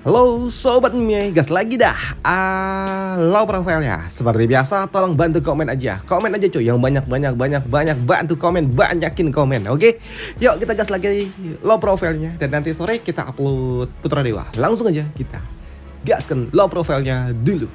Halo Sobat Mie, gas lagi dah. Low profile ya. Seperti biasa tolong bantu komen aja. Komen aja cuy, yang banyak bantu komen, banyakin komen. Oke. Yuk kita gas lagi low profile-nya. Dan nanti sore kita upload Putra Dewa. Langsung aja kita gaskan low profile-nya dulu.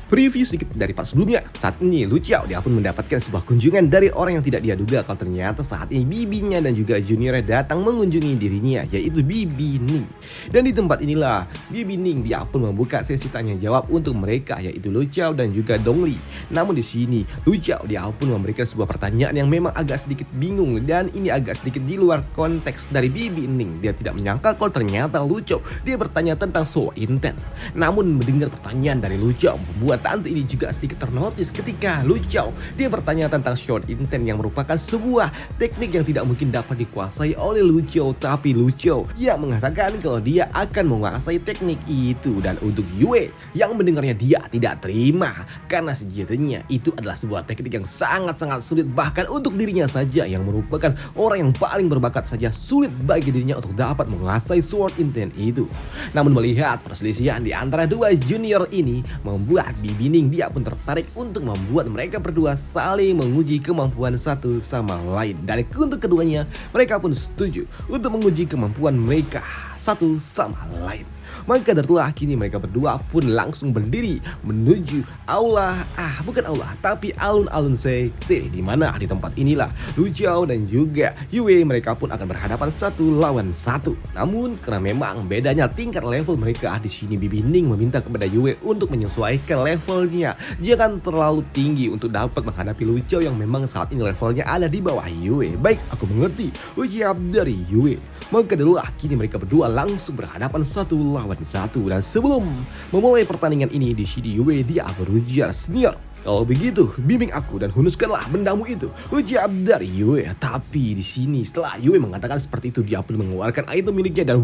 Preview sedikit dari part sebelumnya. Saat ini Lu Xiao dia pun mendapatkan sebuah kunjungan dari orang yang tidak dia duga kalau ternyata saat ini bibinya dan juga juniornya datang mengunjungi dirinya, yaitu Bibi Ning. Dan di tempat inilah Bibi Ning dia pun membuka sesi tanya jawab untuk mereka, yaitu Lu Xiao dan juga Dongli. Namun di sini Lu Xiao dia pun memberikan sebuah pertanyaan yang memang agak sedikit bingung dan ini agak sedikit di luar konteks dari Bibi Ning. Dia tidak menyangka kalau ternyata Lu Xiao dia bertanya tentang So Inten. Namun mendengar pertanyaan dari Lu Xiao membuat tante ini juga sedikit ternotis ketika Lu Xiao dia bertanya tentang short intent yang merupakan sebuah teknik yang tidak mungkin dapat dikuasai oleh Lu Xiao, tapi Lu Xiao yang mengatakan kalau dia akan menguasai teknik itu. Dan untuk Yue yang mendengarnya dia tidak terima karena sejatinya itu adalah sebuah teknik yang sangat-sangat sulit, bahkan untuk dirinya saja yang merupakan orang yang paling berbakat saja sulit bagi dirinya untuk dapat menguasai short intent itu. Namun melihat perselisihan di antara dua junior ini membuat Bibi Ning dia pun tertarik untuk membuat mereka berdua saling menguji kemampuan satu sama lain. Dan untuk keduanya mereka pun setuju untuk menguji kemampuan mereka satu sama lain. Maka daritulah kini mereka berdua pun langsung berdiri menuju aula, bukan aula tapi alun-alun sekte, di mana di tempat inilah Lu Xiao dan juga Yue mereka pun akan berhadapan satu lawan satu. Namun karena memang bedanya tingkat level mereka, di sini Bibi Ning meminta kepada Yue untuk menyesuaikan levelnya, jangan terlalu tinggi untuk dapat menghadapi Lu Xiao yang memang saat ini levelnya ada di bawah Yue. Baik, aku mengerti, ucap dari Yue. Maka adalah kini mereka berdua langsung berhadapan satu lawan satu. Dan sebelum memulai pertandingan ini, di sini Yue dia berujar, "Senior, kalau begitu bimbing aku dan hunuskanlah bendamu itu," ucap dari Yue. Tapi di sini setelah Yue mengatakan seperti itu, dia pun mengeluarkan item miliknya dan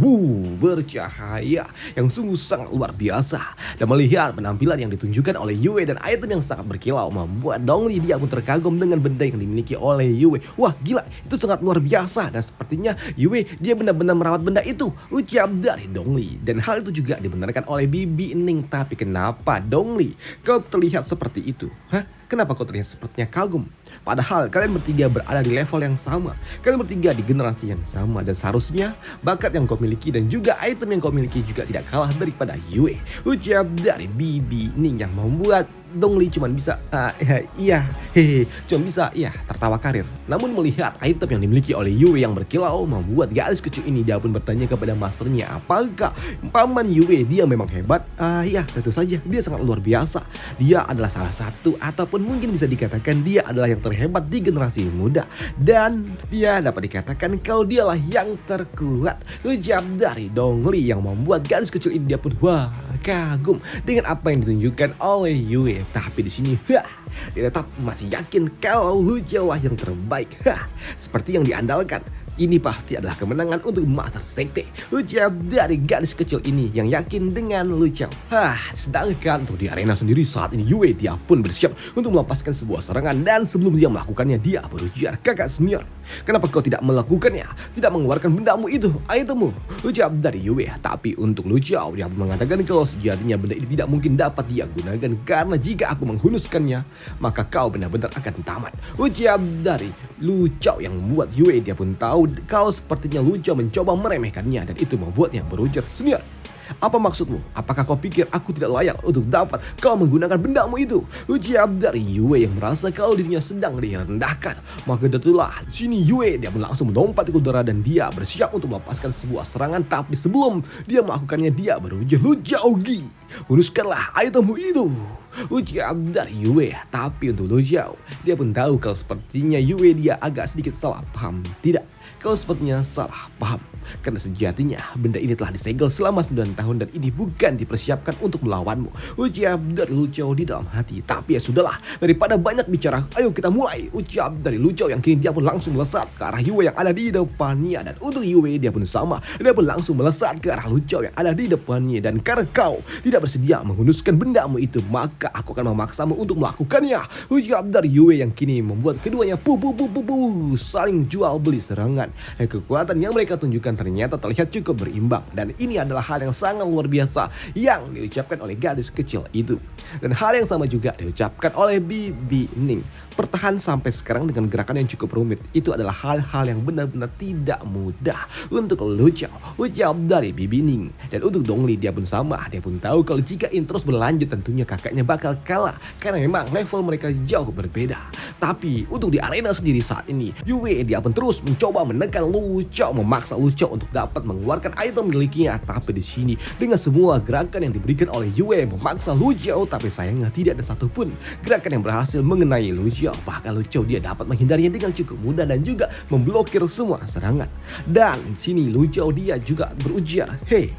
bercahaya yang sungguh sangat luar biasa. Dan melihat penampilan yang ditunjukkan oleh Yue dan item yang sangat berkilau membuat Dongli dia pun terkagum dengan benda yang dimiliki oleh Yue. Wah gila, itu sangat luar biasa dan sepertinya Yue dia benar-benar merawat benda itu, ucap dari Dongli. Dan hal itu juga dibenarkan oleh Bibi Ning. Tapi kenapa Dongli kau terlihat seperti itu? Hah? Kenapa kau terlihat sepertinya kagum? Padahal kalian bertiga berada di level yang sama, kalian bertiga di generasi yang sama, dan seharusnya bakat yang kau miliki dan juga item yang kau miliki juga tidak kalah daripada Yue, ucap dari Bibi Ning yang membuat Dongli cuma bisa tertawa karir. Namun melihat item yang dimiliki oleh Yue yang berkilau membuat gadis kecil ini dia pun bertanya kepada masternya, apakah paman Yue dia memang hebat? Tentu saja dia sangat luar biasa. Dia adalah salah satu ataupun mungkin bisa dikatakan dia adalah yang terhebat di generasi muda, dan dia dapat dikatakan kalau dialah yang terkuat, ucap dari Dongli yang membuat gadis kecil ini dia pun kagum dengan apa yang ditunjukkan oleh Yue. Tapi di sini dia tetap masih yakin kalau Lu Xiao lah yang terbaik. Seperti yang diandalkan, ini pasti adalah kemenangan untuk Master Sekte, ucap dari gadis kecil ini yang yakin dengan Lu Xiao. Sedangkan untuk di arena sendiri saat ini Yue dia pun bersiap untuk melepaskan sebuah serangan, dan sebelum dia melakukannya dia berujar, "Kakak senior, kenapa kau tidak melakukannya? Tidak mengeluarkan bendamu itu, itemmu," ucap dari Yue. Tapi untuk Lu Xiao dia mengatakan kalau sejatinya benda ini tidak mungkin dapat dia gunakan karena jika aku menghunuskannya maka kau benar-benar akan tamat, ucap dari Lu Xiao yang membuat Yue dia pun tahu kalau sepertinya Lu Xiao mencoba meremehkannya, dan itu membuatnya berujar, "Senior, apa maksudmu? Apakah kau pikir aku tidak layak untuk dapat kau menggunakan bendamu itu?" ucap dari Yue yang merasa kalau dirinya sedang direndahkan. Maka itulah sini Yue dia pun langsung melompat ke udara dan dia bersiap untuk melepaskan sebuah serangan. Tapi sebelum dia melakukannya dia berujar, "Lu Xiao Gi, hunuskanlah itemmu itu," ucap dari Yue. Tapi untuk Lu Xiao dia pun tahu kalau sepertinya Yue dia agak sedikit salah paham. Tidak, kau sepertinya salah paham, karena sejatinya benda ini telah disegel selama 9 tahun dan ini bukan dipersiapkan untuk melawanmu, ucap dari Lu Xiao di dalam hati. Tapi ya sudahlah, daripada banyak bicara, ayo kita mulai, ucap dari Lu Xiao yang kini dia pun langsung melesat ke arah Yue yang ada di depannya. Dan untuk Yue dia pun sama, dia pun langsung melesat ke arah Lu Xiao yang ada di depannya. Dan karena kau tidak bersedia menghunuskan bendamu itu, maka maka aku akan memaksamu untuk melakukannya. Ucap dari Yue yang kini membuat keduanya saling jual beli serangan. Dan kekuatan yang mereka tunjukkan ternyata terlihat cukup berimbang. Dan ini adalah hal yang sangat luar biasa yang diucapkan oleh gadis kecil itu. Dan hal yang sama juga diucapkan oleh Bibi Ning. Bertahan sampai sekarang dengan gerakan yang cukup rumit, itu adalah hal-hal yang benar-benar tidak mudah untuk Lu Xiao, ucap dari Bibi Ning. Dan untuk Dongli dia pun sama, dia pun tahu kalau jika ini terus berlanjut tentunya kakaknya bakal kalah karena memang level mereka jauh berbeda. Tapi untuk di arena sendiri saat ini, Yue dia pun terus mencoba menekan Lu Xiao, memaksa Lu Xiao untuk dapat mengeluarkan item miliknya. Tapi di sini dengan semua gerakan yang diberikan oleh Yue memaksa Lu Xiao, tapi sayangnya tidak ada satupun gerakan yang berhasil mengenai Lu Xiao. Bahkan Lu Xiao dia dapat menghindarinya dengan cukup mudah dan juga memblokir semua serangan. Dan sini Lu Xiao dia juga berujar, "Hei,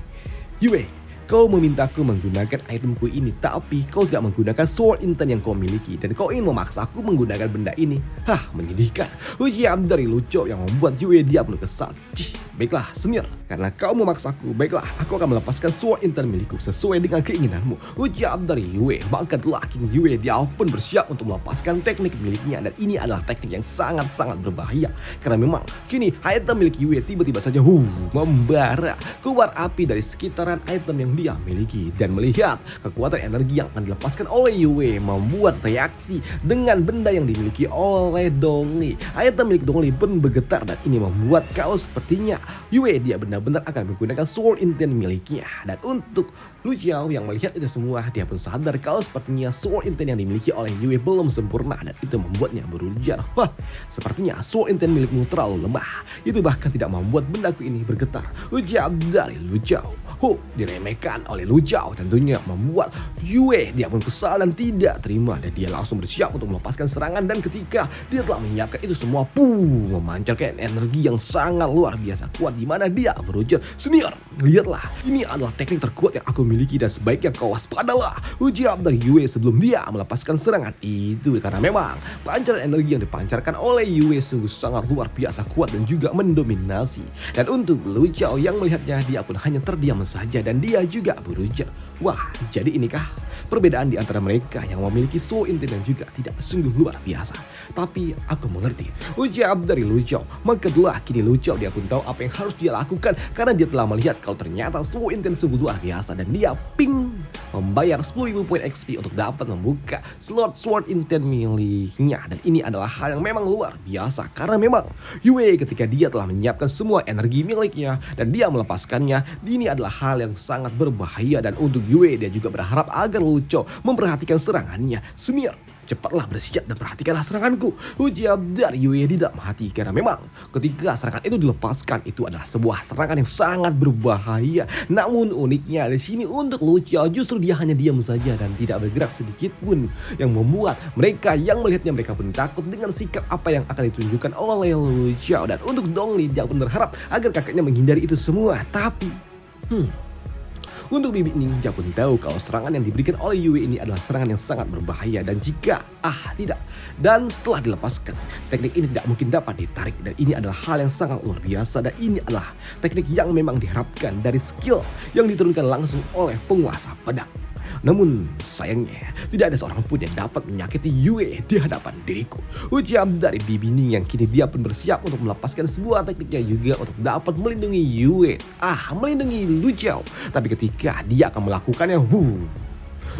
Yue, kau memintaku menggunakan itemku ini, tapi kau tidak menggunakan sword intent yang kau miliki dan kau ingin memaksaku menggunakan benda ini. Hah, menyedihkan." Ujian dari Lu Xiao yang membuat Yue dia pun kesal. Baiklah, senior, karena kau memaksaku, baiklah, aku akan melepaskan sword intent milikku sesuai dengan keinginanmu. Ucap dari Yue. Maka telah King Yue dia pun bersiap untuk melepaskan teknik miliknya. Dan ini adalah teknik yang sangat-sangat berbahaya. Karena memang kini item milik Yue tiba-tiba saja membara keluar api dari sekitaran item yang dia miliki. Dan melihat kekuatan energi yang akan dilepaskan oleh Yue membuat reaksi dengan benda yang dimiliki oleh Dongli. Item milik Dongli pun bergetar dan ini membuat kalau sepertinya Yue dia benar-benar akan menggunakan sword intent miliknya. Dan untuk Lu Xiao yang melihat itu semua, dia pun sadar kalau sepertinya sword intent yang dimiliki oleh Yue belum sempurna. Dan itu membuatnya berujar, wah, sepertinya sword intent milikmu terlalu lemah. Itu bahkan tidak membuat bendaku ini bergetar. Ucap dari Lu Xiao. Diremehkan oleh Lu Xiao tentunya membuat Yue dia pun kesal dan tidak terima. Dan dia langsung bersiap untuk melepaskan serangan. Dan ketika dia telah menyiapkan itu semua, memancarkan energi yang sangat luar biasa kuat, di mana dia berujar, "Senior, lihatlah, ini adalah teknik terkuat yang aku miliki dan sebaiknya kau waspadalah." Ucap dari Yue sebelum dia melepaskan serangan itu. Karena memang pancaran energi yang dipancarkan oleh Yue sungguh sangat luar biasa kuat dan juga mendominasi. Dan untuk Lu Xiao yang melihatnya, dia pun hanya terdiam saja dan dia juga berujar, wah, jadi inikah perbedaan di antara mereka yang memiliki sword intent dan juga tidak, sungguh luar biasa. Tapi aku mengerti, ucap dari Lu Xiao. Maka telah kini Lu Xiao dia pun tahu apa yang harus dia lakukan karena dia telah melihat kalau ternyata sword intent sungguh luar biasa. Dan dia membayar 10.000 poin XP untuk dapat membuka slot sword intent miliknya. Dan ini adalah hal yang memang luar biasa karena memang Yue ketika dia telah menyiapkan semua energi miliknya dan dia melepaskannya, ini adalah hal yang sangat berbahaya. Dan untuk Yue dia juga berharap agar Lu Xiao memperhatikan serangannya. "Senior, cepatlah bersiap dan perhatikanlah seranganku," ucap dari Yue di dalam hati. Karena memang ketika serangan itu dilepaskan, itu adalah sebuah serangan yang sangat berbahaya. Namun uniknya di sini untuk Lu Xiao justru dia hanya diam saja dan tidak bergerak sedikit pun, yang membuat mereka yang melihatnya mereka pun takut dengan sikap apa yang akan ditunjukkan oleh Lu Xiao. Dan untuk Dongli dia pun berharap agar kakaknya menghindari itu semua. Tapi untuk Bibi Ning dia pun tahu kalau serangan yang diberikan oleh Yue ini adalah serangan yang sangat berbahaya. Dan jika tidak, dan setelah dilepaskan, teknik ini tidak mungkin dapat ditarik. Dan ini adalah hal yang sangat luar biasa. Dan ini adalah teknik yang memang diharapkan dari skill yang diturunkan langsung oleh penguasa pedang. Namun sayangnya tidak ada seorang pun yang dapat menyakiti Yue di hadapan diriku, ucap dari Bibi Ning yang kini dia pun bersiap untuk melepaskan sebuah tekniknya juga untuk dapat melindungi Yue, melindungi Lu Xiao. Tapi ketika dia akan melakukannya,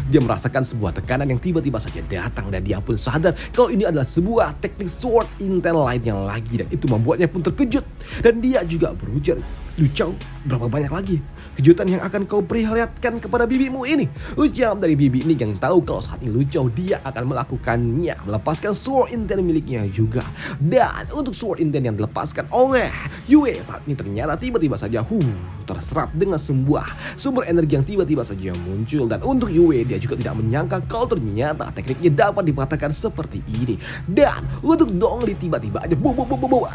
dia merasakan sebuah tekanan yang tiba-tiba saja datang dan dia pun sadar kalau ini adalah sebuah teknik sword intent lainnya lagi. Dan itu membuatnya pun terkejut dan dia juga berujar, "Lu Xiao, berapa banyak lagi kejutan yang akan kau perlihatkan kepada bibimu ini?" Ucap dari Bibi ini yang tahu kalau saat ini Lu Xiao dia akan melakukannya, melepaskan sword intent miliknya juga. Dan untuk sword intent yang dilepaskan oleh Yue saat ini ternyata tiba-tiba saja terserap dengan sebuah sumber energi yang tiba-tiba saja muncul. Dan untuk Yue dia juga tidak menyangka kalau ternyata tekniknya dapat dipatahkan seperti ini. Dan untuk Dongli tiba-tiba aja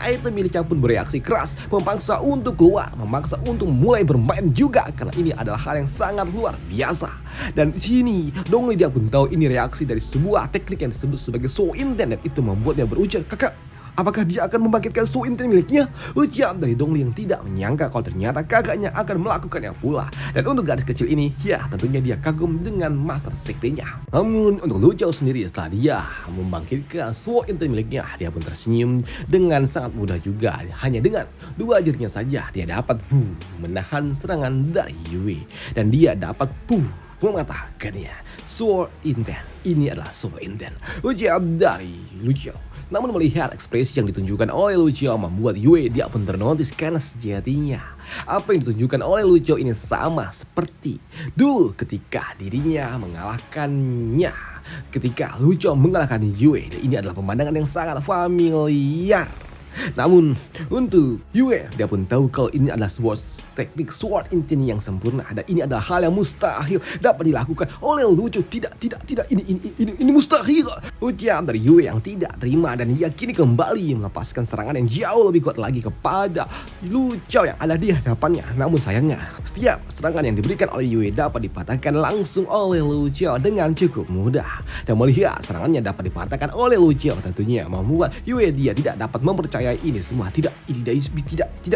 item miliknya pun bereaksi keras, memaksa untuk keluar, memaksa untuk mulai bermain juga karena ini adalah hal yang sangat luar biasa. Dan di sini Dongli dia pun tahu ini reaksi dari sebuah teknik yang disebut sebagai sword intent dan itu membuatnya berujar, "Kakak, Apakah dia akan membangkitkan Su Inten miliknya? Ucap dari Dongli yang tidak menyangka kalau ternyata kakaknya akan melakukannya pula. Dan untuk gadis kecil ini, ya tentunya dia kagum dengan master sektinya. Namun untuk Lu Xiao sendiri, setelah dia membangkitkan Su Inten miliknya, dia pun tersenyum dengan sangat mudah juga. Hanya dengan dua jarinya saja dia dapat menahan serangan dari Yue. Dan dia dapat mengatakannya, Sword Inten, ini adalah Sword Inten. Ucap dari Lu Xiao. Namun melihat ekspresi yang ditunjukkan oleh Lu Xiao membuat Yue dia pun ternotis karena sejatinya apa yang ditunjukkan oleh Lu Xiao ini sama seperti dulu ketika dirinya mengalahkannya. Ketika Lu Xiao mengalahkan Yue, ini adalah pemandangan yang sangat familiar. Namun untuk Yue, dia pun tahu kalau ini adalah sebuah teknik Sword Inten yang sempurna dan ini adalah hal yang mustahil dapat dilakukan oleh Lu Xiao. Tidak, ini mustahil. Ucap dari Yue yang tidak terima dan yakini kembali melepaskan serangan yang jauh lebih kuat lagi kepada Lu Xiao yang ada di hadapannya. Namun sayangnya, setiap serangan yang diberikan oleh Yue dapat dipatahkan langsung oleh Lu Xiao dengan cukup mudah. Dan melihat serangannya dapat dipatahkan oleh Lu Xiao tentunya membuat Yue dia tidak dapat mempercayai ini semua. Tidak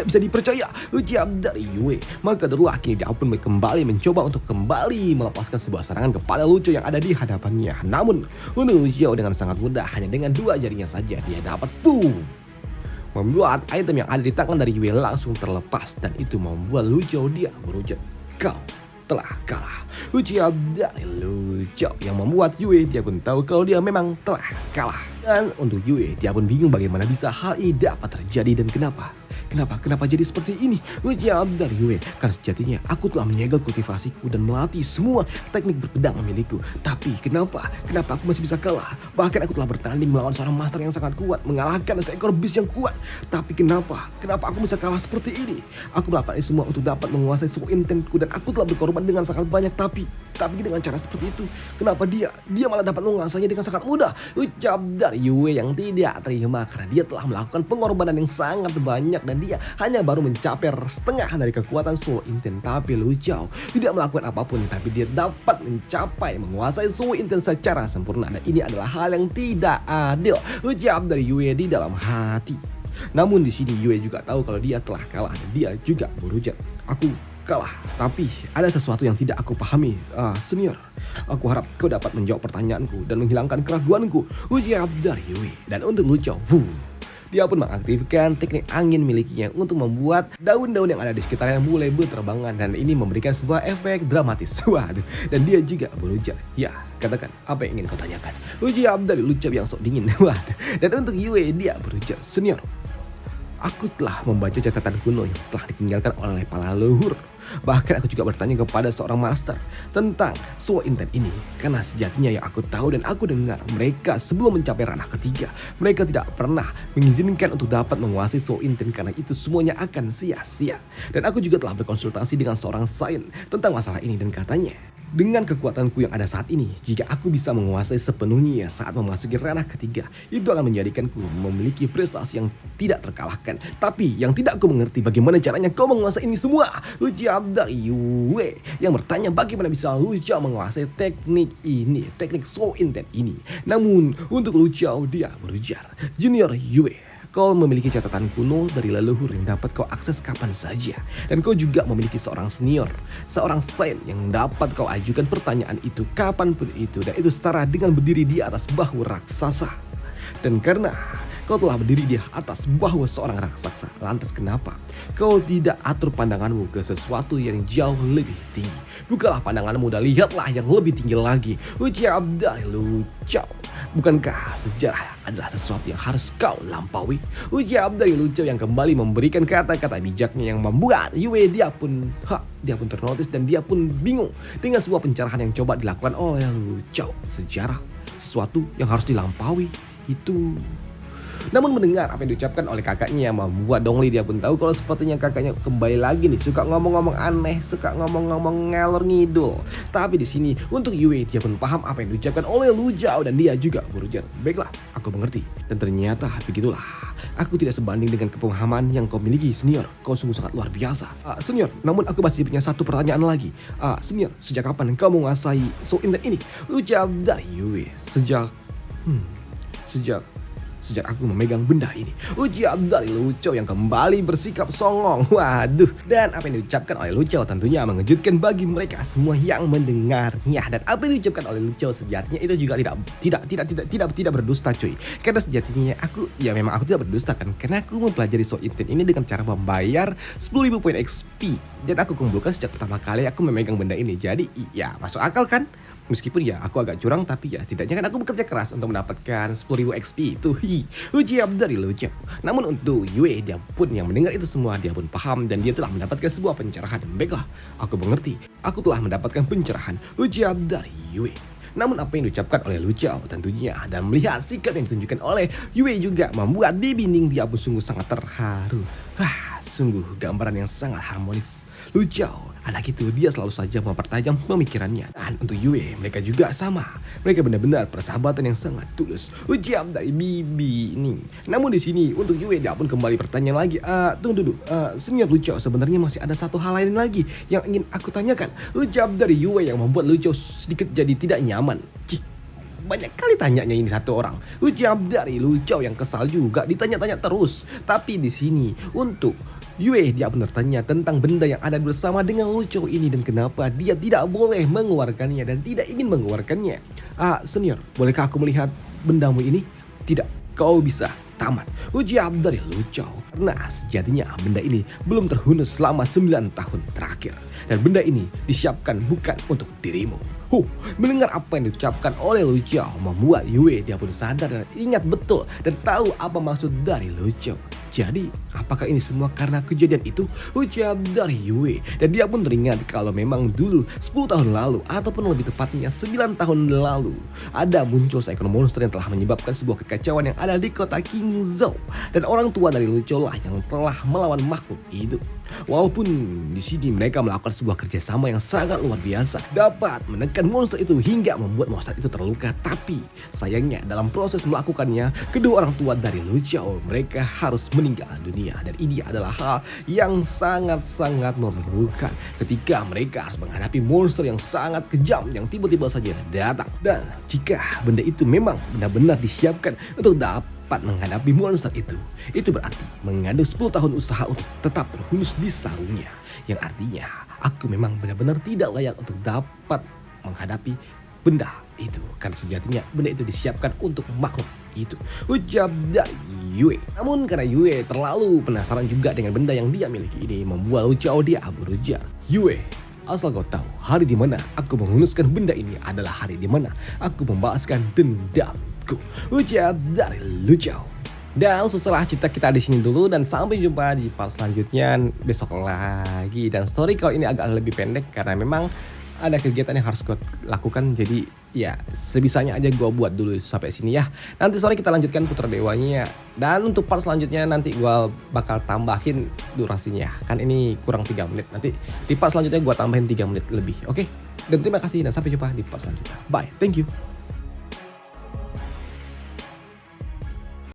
bisa dipercaya. Ucap dari Yue. Maka dululah kini dia pun kembali mencoba untuk kembali melepaskan sebuah serangan kepada Lu Xiao yang ada di hadapannya. Namun untuk Lu Xiao dengan sangat mudah, hanya dengan dua jarinya saja dia dapat membuat item yang ada di tangan dari Yue langsung terlepas. Dan itu membuat Lu Xiao dia berujar, kau telah kalah. Ucap dari Lu Xiao yang membuat Yue dia pun tahu kalau dia memang telah kalah. Dan untuk Yue dia pun bingung bagaimana bisa hal ini dapat terjadi dan Kenapa jadi seperti ini? Ucap dari Yue, karena sejatinya aku telah menyegel kultivasiku dan melatih semua teknik berpedang milikku. Tapi kenapa aku masih bisa kalah? Bahkan aku telah bertanding melawan seorang master yang sangat kuat, mengalahkan seekor beast yang kuat. Tapi kenapa aku bisa kalah seperti ini? Aku melakukan ini semua untuk dapat menguasai Sword Intenku dan aku telah berkorban dengan sangat banyak. Tapi dengan cara seperti itu, kenapa dia malah dapat menguasainya dengan sangat mudah? Ucap dari Yue yang tidak terima karena dia telah melakukan pengorbanan yang sangat banyak dan dia hanya baru mencapai setengah dari kekuatan Sword Inten. Tapi Lu Xiao tidak melakukan apapun, tapi dia dapat menguasai Sword Inten secara sempurna dan ini adalah hal yang tidak adil. Ucap dari Yue di dalam hati. Namun di sini Yue juga tahu kalau dia telah kalah dan dia juga berujar, aku kalah, tapi ada sesuatu yang tidak aku pahami. Senior, aku harap kau dapat menjawab pertanyaanku dan menghilangkan keraguanku. Ucap dari Yue. Dan untuk Lu Xiao, dia pun mengaktifkan teknik angin miliknya untuk membuat daun-daun yang ada di sekitarnya mulai berterbangan dan ini memberikan sebuah efek dramatis. Waduh, dan dia juga berujar, ya katakan apa yang ingin kau tanyakan. Ucap dari Lu Xiao yang sok dingin. Waduh. Dan untuk Yue dia berujar, senior, aku telah membaca catatan kuno yang telah ditinggalkan oleh para leluhur. Bahkan aku juga bertanya kepada seorang master tentang Sword Inten ini. Karena sejatinya yang aku tahu dan aku dengar, mereka sebelum mencapai ranah ketiga, mereka tidak pernah mengizinkan untuk dapat menguasai Sword Inten karena itu semuanya akan sia-sia. Dan aku juga telah berkonsultasi dengan seorang sains tentang masalah ini dan katanya, dengan kekuatanku yang ada saat ini, jika aku bisa menguasai sepenuhnya saat memasuki ranah ketiga, itu akan menjadikanku memiliki prestasi yang tidak terkalahkan. Tapi yang tidak aku mengerti bagaimana caranya kau menguasai ini semua. Ucap dari Yue yang bertanya bagaimana bisa Lu Xiao menguasai teknik ini, teknik Sword Inten ini. Namun untuk Lu Xiao dia berujar, Junior Yue, kau memiliki catatan kuno dari leluhur yang dapat kau akses kapan saja. Dan kau juga memiliki seorang senior, seorang saint yang dapat kau ajukan pertanyaan itu kapanpun itu. Dan itu setara dengan berdiri di atas bahu raksasa. Dan karena kau telah berdiri di atas bahu seorang raksasa, lantas kenapa kau tidak atur pandanganmu ke sesuatu yang jauh lebih tinggi? Bukalah pandanganmu dan lihatlah yang lebih tinggi lagi. Ucap dari Lu Xiao. Bukankah sejarah adalah sesuatu yang harus kau lampaui? Ucap dari Lu Xiao yang kembali memberikan kata-kata bijaknya yang membuat Yue dia pun ternotis dan dia pun bingung dengan sebuah pencerahan yang coba dilakukan oleh Lu Xiao. Sejarah, sesuatu yang harus dilampaui itu. Namun mendengar apa yang diucapkan oleh kakaknya yang membuat Dongli dia pun tahu kalau sepertinya kakaknya kembali lagi nih suka ngomong-ngomong aneh, suka ngomong-ngomong ngalor ngidul. Tapi di sini untuk Yue dia pun paham apa yang diucapkan oleh Lu Xiao dan dia juga berujar, baiklah, aku mengerti. Dan ternyata begitulah, aku tidak sebanding dengan kepemahaman yang kau miliki, senior. Kau sungguh sangat luar biasa. Senior, namun aku masih punya satu pertanyaan lagi. Senior, sejak kapan kau menguasai Sword Inten ini? Ucap dari Yue, sejak sejak aku memegang benda ini. Ujar dari Lu Chao yang kembali bersikap songong. Waduh, dan apa yang diucapkan oleh Lu Chao tentunya mengejutkan bagi mereka semua yang mendengarnya. Dan apa yang diucapkan oleh Lu Chao sejatinya itu juga tidak berdusta cuy. Karena sejatinya memang aku tidak berdusta kan, karena aku mempelajari So Inten ini dengan cara membayar 10.000 poin XP dan aku kumpulkan sejak pertama kali aku memegang benda ini. Jadi ya masuk akal kan? Meskipun ya aku agak curang, tapi ya setidaknya kan aku bekerja keras untuk mendapatkan 10.000 XP itu. Ujian dari Lu Chao. Namun untuk Yue, dia pun yang mendengar itu semua, dia pun paham dan dia telah mendapatkan sebuah pencerahan. Baiklah, aku mengerti. Aku telah mendapatkan pencerahan. Ujian dari Yue. Namun apa yang diucapkan oleh Lu Chao tentunya dan melihat sikap yang ditunjukkan oleh Yue juga membuat Bibi Ning dia pun sungguh sangat terharu. Sungguh gambaran yang sangat harmonis. Lu Chao, anak itu dia selalu saja mempertajam pemikirannya. Dan untuk Yue, mereka juga sama. Mereka benar-benar persahabatan yang sangat tulus. Ujian dari Bibi Ning. Namun di sini untuk Yue dia pun kembali bertanya lagi. Tunggu dulu, Senior Lu Chao, sebenarnya masih ada satu hal lain lagi yang ingin aku tanyakan. Ujian dari Yue yang membuat Lu Chao sedikit jadi tidak nyaman. Banyak kali tanyanya ini satu orang. Ujian dari Lu Chao yang kesal juga ditanya-tanya terus. Tapi di sini untuk Yue dia pun bertanya tentang benda yang ada bersama dengan Lu Chao ini dan kenapa dia tidak boleh mengeluarkannya dan tidak ingin mengeluarkannya. Senior, bolehkah aku melihat bendamu ini? Tidak, kau bisa tamat. Ujian dari Lu Chao. Karena sejatinya benda ini belum terhunus selama 9 tahun terakhir. Dan benda ini disiapkan bukan untuk dirimu. Mendengar apa yang diucapkan oleh Lu Chao membuat Yue dia pun sadar dan ingat betul dan tahu apa maksud dari Lu Chao. Jadi, apakah ini semua karena kejadian itu? Ucap dari Yue. Dan dia pun teringat kalau memang dulu 10 tahun lalu ataupun lebih tepatnya 9 tahun lalu ada muncul seekor monster yang telah menyebabkan sebuah kekacauan yang ada di kota Qingzhou. Dan orang tua dari Lu Chao lah yang telah melawan makhluk itu. Walaupun di sini mereka melakukan sebuah kerjasama yang sangat luar biasa, dapat menekan monster itu hingga membuat monster itu terluka. Tapi sayangnya dalam proses melakukannya, kedua orang tua dari Lu Chao mereka harus meninggal dunia. Dan ini adalah hal yang sangat-sangat memilukan ketika mereka harus menghadapi monster yang sangat kejam yang tiba-tiba saja datang. Dan jika benda itu memang benar-benar disiapkan untuk dapat menghadapi monster itu berarti mengandung 10 tahun usaha untuk tetap terhunus di sarungnya. Yang artinya aku memang benar-benar tidak layak untuk dapat menghadapi benda itu, karena sejatinya benda itu disiapkan untuk makhluk itu. Ucap dari Yue. Namun karena Yue terlalu penasaran juga dengan benda yang dia miliki ini, membuat Lu Chao dia berujar, Yue, asal kau tahu, hari dimana aku menghunuskan benda ini adalah hari dimana aku membalaskan dendamku. Ucap dari Lu Chao. Dan setelah cerita kita di sini dulu dan sampai jumpa di part selanjutnya besok lagi. Dan story kali ini agak lebih pendek karena memang ada kegiatan yang harus gue lakukan, jadi ya sebisanya aja gue buat dulu sampai sini ya. Nanti sore kita lanjutkan Putra Dewanya, dan untuk part selanjutnya nanti gue bakal tambahin durasinya, kan ini kurang 3 menit. Nanti di part selanjutnya gue tambahin 3 menit lebih, oke? Dan terima kasih dan sampai jumpa di part selanjutnya. Bye, thank you.